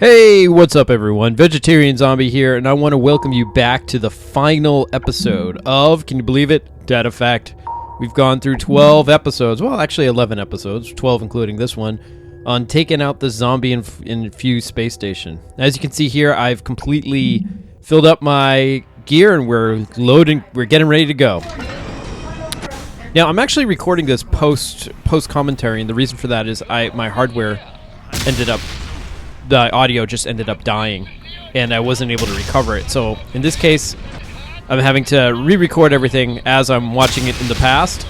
Hey, what's up everyone? Vegetarian Zombie here, and I want to welcome you back to the final episode of, can you believe it, Dead Effect. We've gone through 12 episodes, well actually 11 episodes, 12 including this one, on taking out the zombie-infused space station. As you can see here, I've completely filled up my gear and we're getting ready to go. Now, I'm actually recording this post commentary, and the reason for that is my hardware the audio just ended up dying, and I wasn't able to recover it. So in this case, I'm having to re-record everything as I'm watching it in the past.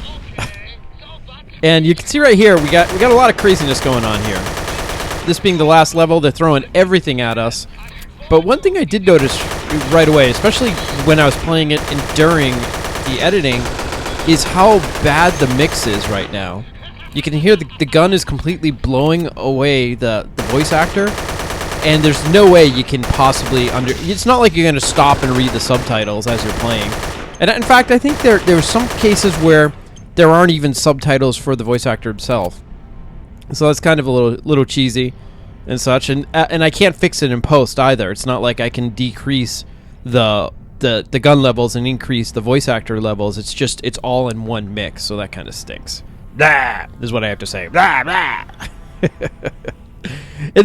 And you can see right here, we got a lot of craziness going on here. This being the last level, they're throwing everything at us. But one thing I did notice right away, especially when I was playing it and during the editing, is how bad the mix is right now. You can hear the gun is completely blowing away the voice actor, and there's no way you can possibly it's not like you're going to stop and read the subtitles as you're playing. And in fact, I think there are some cases where there aren't even subtitles for the voice actor himself. So that's kind of a little cheesy and such, and I can't fix it in post either. It's not like I can decrease the gun levels and increase the voice actor levels. It's all in one mix, so that kind of stinks. Blah, is what I have to say. Blah, blah. In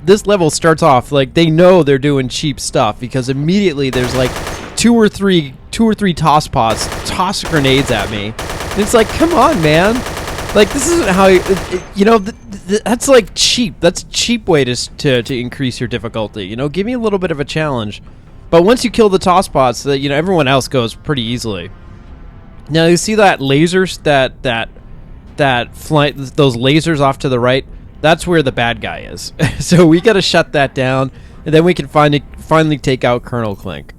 this level starts off like they know they're doing cheap stuff, because immediately there's like two or three toss pods toss grenades at me. And it's like, come on, man! Like, this isn't how that's like cheap. That's a cheap way to increase your difficulty. You know, give me a little bit of a challenge. But once you kill the toss pods, everyone else goes pretty easily. Now you see that lasers that fly, those lasers off to the right. That's where the bad guy is. So we got to shut that down, and then we can finally take out Colonel Clink.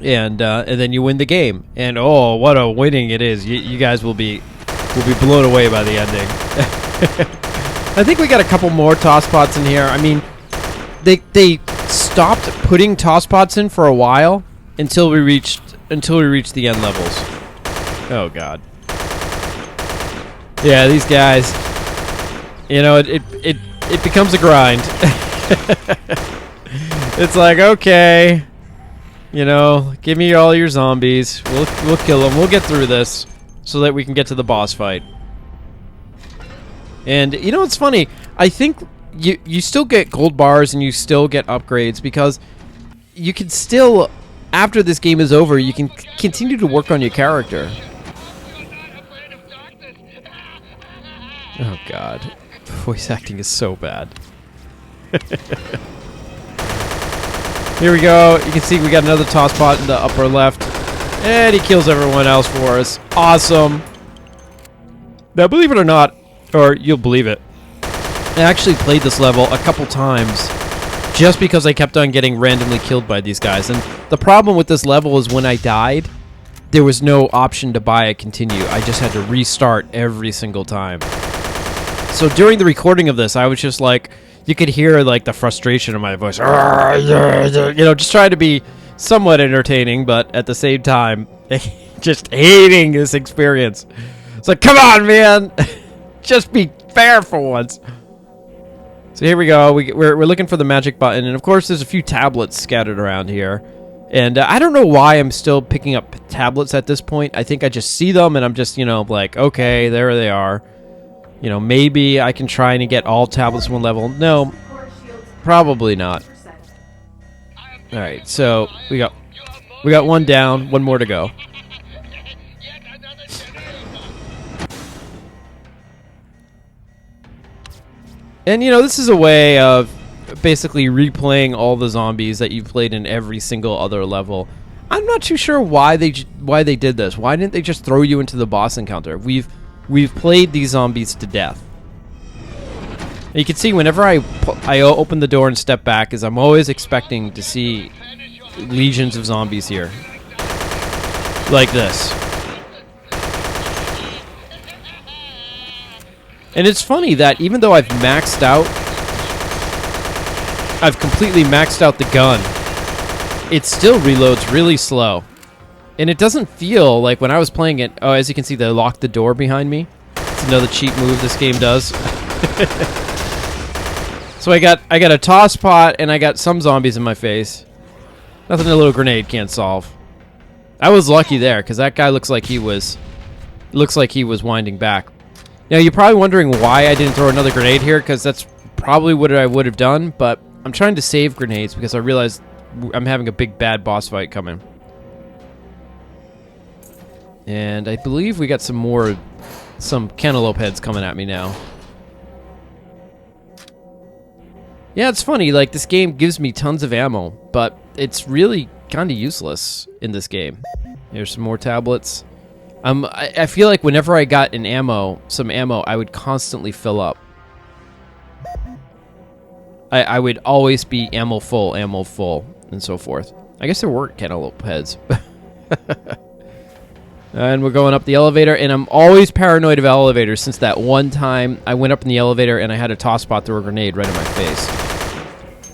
And then you win the game. And oh, what a winning it is! You guys will be blown away by the ending. I think we got a couple more toss pots in here. I mean, they stopped putting toss pots in for a while until we reached the end levels. Oh god. Yeah, these guys. It becomes a grind. It's like, okay, give me all your zombies. We'll kill them. We'll get through this so that we can get to the boss fight. And it's funny. I think you still get gold bars and you still get upgrades, because you can still, after this game is over, you can continue to work on your character. Oh god. Voice acting is so bad. Here we go. You can see we got another toss pot in the upper left. And he kills everyone else for us. Awesome. Now, believe it or not, or you'll believe it, I actually played this level a couple times just because I kept on getting randomly killed by these guys. And the problem with this level is when I died, there was no option to buy a continue. I just had to restart every single time. So during the recording of this, I was just like, you could hear like the frustration in my voice. Just trying to be somewhat entertaining, but at the same time, just hating this experience. It's like, come on, man! Just be fair for once. So here we go. We're looking for the magic button, and of course there's a few tablets scattered around here. And I don't know why I'm still picking up tablets at this point. I think I just see them, and I'm just, like, okay, there they are. Maybe I can try and get all tablets in one level. No, probably not. Alright, so we got one down, one more to go. And this is a way of basically replaying all the zombies that you've played in every single other level. I'm not too sure why they did this. Why didn't they just throw you into the boss encounter? We've played these zombies to death. And you can see whenever I open the door and step back, is I'm always expecting to see legions of zombies here. Like this. And it's funny that even though I've completely maxed out the gun, it still reloads really slow. And it doesn't feel like when I was playing it... Oh, as you can see, they locked the door behind me. It's another cheap move this game does. So I got a toss pot and I got some zombies in my face. Nothing a little grenade can't solve. I was lucky there because that guy looks like he was winding back. Now you're probably wondering why I didn't throw another grenade here, because that's probably what I would have done, but I'm trying to save grenades because I realized I'm having a big bad boss fight coming. And I believe we got some cantaloupe heads coming at me now. Yeah, it's funny, like this game gives me tons of ammo, but it's really kind of useless in this game. Here's some more tablets. I feel like whenever I got some ammo, I would constantly fill up. I would always be ammo full, and so forth. I guess there weren't cantaloupe heads. And we're going up the elevator, and I'm always paranoid of elevators since that one time I went up in the elevator and I had a toss spot through a grenade right in my face.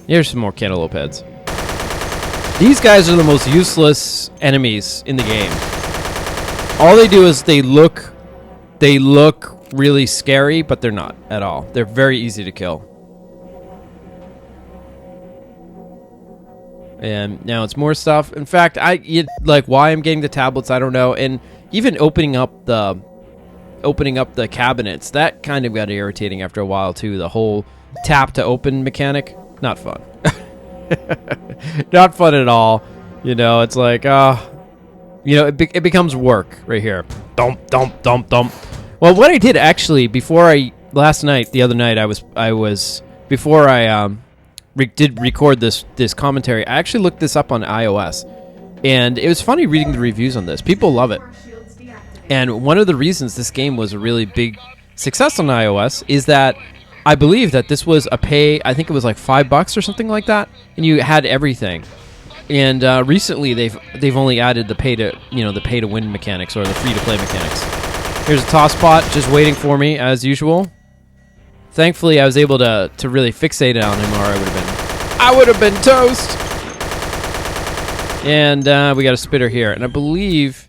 Here's some more cantaloupe heads. These guys are the most useless enemies in the game. All they do is they look really scary, but they're not at all. They're very easy to kill. And now it's more stuff. In fact, like why I'm getting the tablets, I don't know. And even opening up the cabinets, that kind of got irritating after a while too. The whole tap to open mechanic, not fun. Not fun at all. You know, it's like, you know, it becomes work right here. Dump, dump, dump, dump. Well, what I did actually the other night, before I did record this commentary, I actually looked this up on iOS, and it was funny reading the reviews on this. People love it, and one of the reasons this game was a really big success on iOS is that I believe that this was a pay. I think it was like $5 or something like that, and you had everything. And recently they've only added the pay to win mechanics, or the free to play mechanics. Here's a toss pot just waiting for me as usual. Thankfully, I was able to really fixate on him, or I would have been toast. And we got a spitter here, and I believe,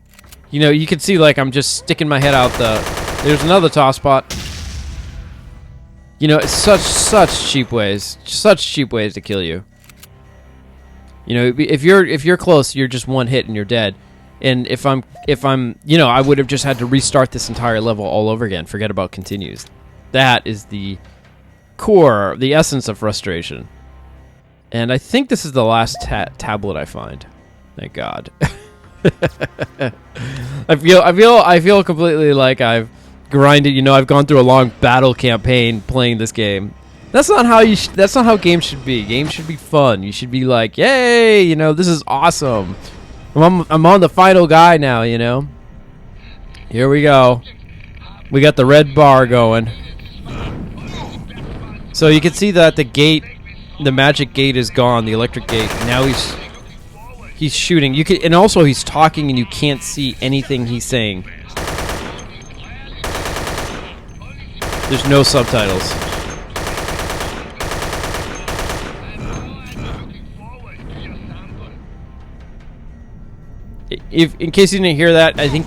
you know, you can see like I'm just sticking my head out there's another toss pot. You know, it's such cheap ways to kill you. You know, if you're close, you're just one hit and you're dead. And if I'm, you know, I would have just had to restart this entire level all over again. Forget about continues. That is the core, the essence of frustration. And I think this is the last tablet I find. Thank God. I feel completely like I've grinded. You know, I've gone through a long battle campaign playing this game. That's not how that's not how games should be. Games should be fun. You should be like, yay, you know, this is awesome. I'm on the final guy now, you know. Here we go. We got the red bar going. So you can see that the magic gate is gone, the electric gate. Now he's shooting. And also he's talking and you can't see anything he's saying. There's no subtitles. In case you didn't hear that, I think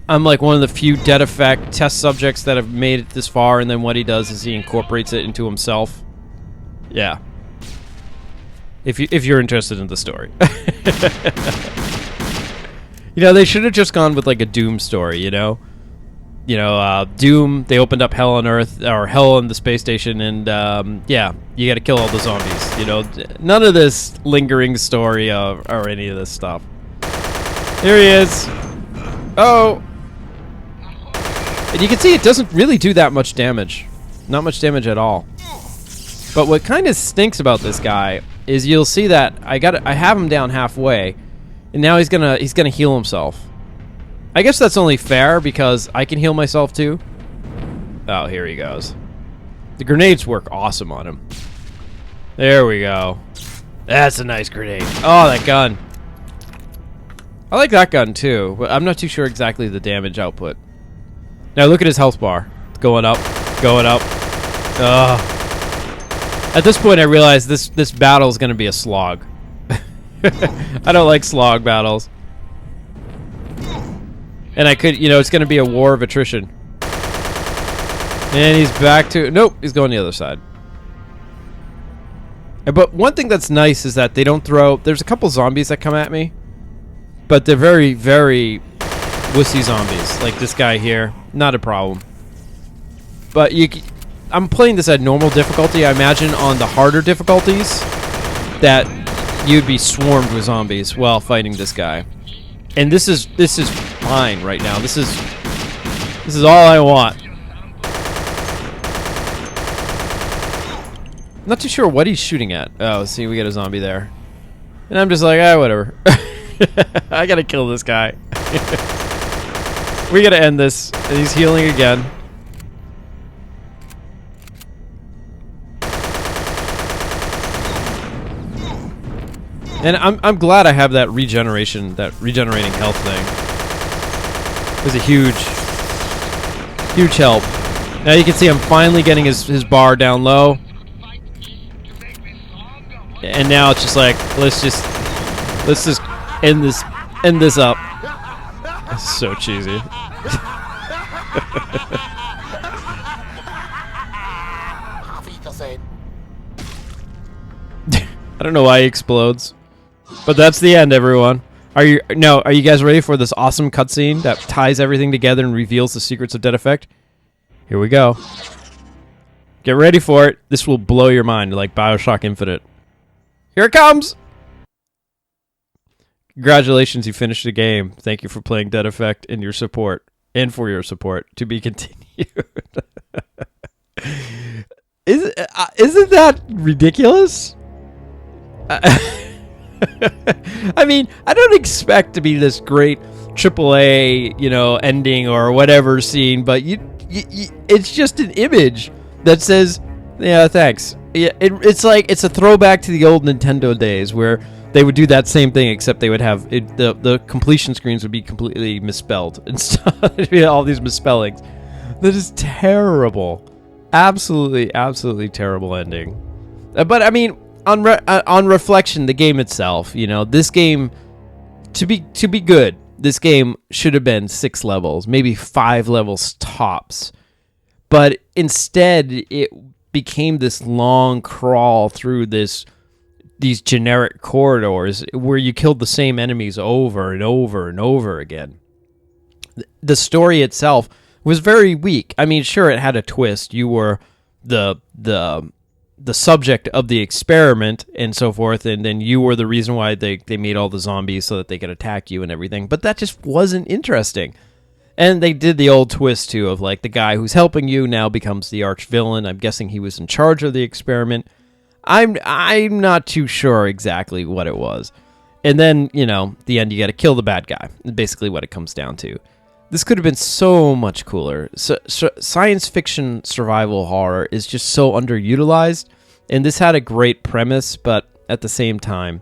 I'm like one of the few Dead Effect test subjects that have made it this far, and then what he does is he incorporates it into himself. Yeah. If you're interested in the story. You know, they should have just gone with like a Doom story, you know? You know, Doom, they opened up hell on Earth, or hell on the space station, and yeah, you gotta kill all the zombies, you know? None of this lingering story or any of this stuff. Here he is. Oh! And you can see it doesn't really do that much damage. Not much damage at all. But what kind of stinks about this guy is you'll see that I have him down halfway, and now he's gonna heal himself. I guess that's only fair because I can heal myself too. Oh, here he goes. The grenades work awesome on him. There we go. That's a nice grenade. Oh, that gun. I like that gun too, but I'm not too sure exactly the damage output. Now look at his health bar. It's going up, going up. Ugh. At this point I realize this battle is going to be a slog. I don't like slog battles. And I could, you know, it's going to be a war of attrition. And he's back to, nope, he's going the other side. But one thing that's nice is that they don't throw... There's a couple zombies that come at me, but they're very, very wussy zombies. Like this guy here. Not a problem. But I'm playing this at normal difficulty. I imagine on the harder difficulties that you'd be swarmed with zombies while fighting this guy. And this is fine right now. This is all I want. Not too sure what he's shooting at. Oh, see, we got a zombie there. And I'm just like, ah, whatever. I gotta kill this guy. We gotta end this. And he's healing again. And I'm glad I have that regeneration, that regenerating health thing. It was a huge help. Now you can see I'm finally getting his bar down low. And now it's just like, let's just end this up. It's so cheesy. I don't know why he explodes. But that's the end, everyone. Are you guys ready for this awesome cutscene that ties everything together and reveals the secrets of Dead Effect? Here we go. Get ready for it. This will blow your mind like BioShock Infinite. Here it comes! Congratulations, you finished the game. Thank you for playing Dead Effect and your support. And for your support. To be continued. Isn't that ridiculous? I mean, I don't expect to be this great AAA, ending or whatever scene, but it's just an image that says, yeah, thanks. Yeah, it's like it's a throwback to the old Nintendo days where they would do that same thing, except they would have the completion screens would be completely misspelled and stuff. All these misspellings. That is terrible. Absolutely terrible ending. But I mean, on reflection, the game itself, this game to be good, this game should have been 6 levels, maybe 5 levels tops. But instead, it became this long crawl through these generic corridors where you killed the same enemies over and over and over again. The story itself was very weak. I mean, sure, it had a twist. You were the subject of the experiment and so forth, and then you were the reason why they made all the zombies so that they could attack you and everything. But that just wasn't interesting. And they did the old twist, too, of like the guy who's helping you now becomes the arch villain. I'm guessing he was in charge of the experiment. I'm not too sure exactly what it was. And then, the end, you got to kill the bad guy. Basically what it comes down to. This could have been so much cooler. So science fiction survival horror is just so underutilized. And this had a great premise, but at the same time,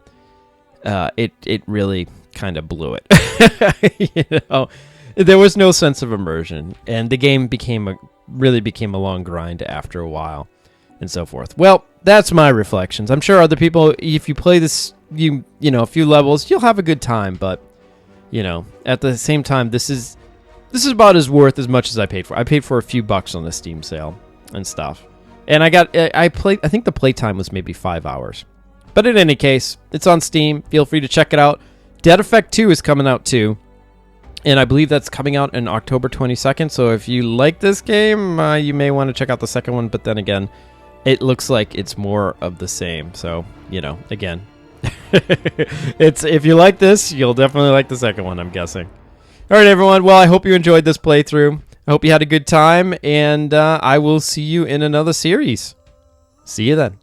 it really kind of blew it. There was no sense of immersion, and the game really became a long grind after a while, and so forth. Well, that's my reflections. I'm sure other people, if you play this, a few levels, you'll have a good time. But at the same time, this is about as worth as much as I paid for. I paid for a few bucks on the Steam sale and stuff, and I played. I think the playtime was maybe 5 hours. But in any case, it's on Steam. Feel free to check it out. Dead Effect 2 is coming out too. And I believe that's coming out on October 22nd. So if you like this game, you may want to check out the second one. But then again, it looks like it's more of the same. So, again, if you like this, you'll definitely like the second one, I'm guessing. All right, everyone. Well, I hope you enjoyed this playthrough. I hope you had a good time. And I will see you in another series. See you then.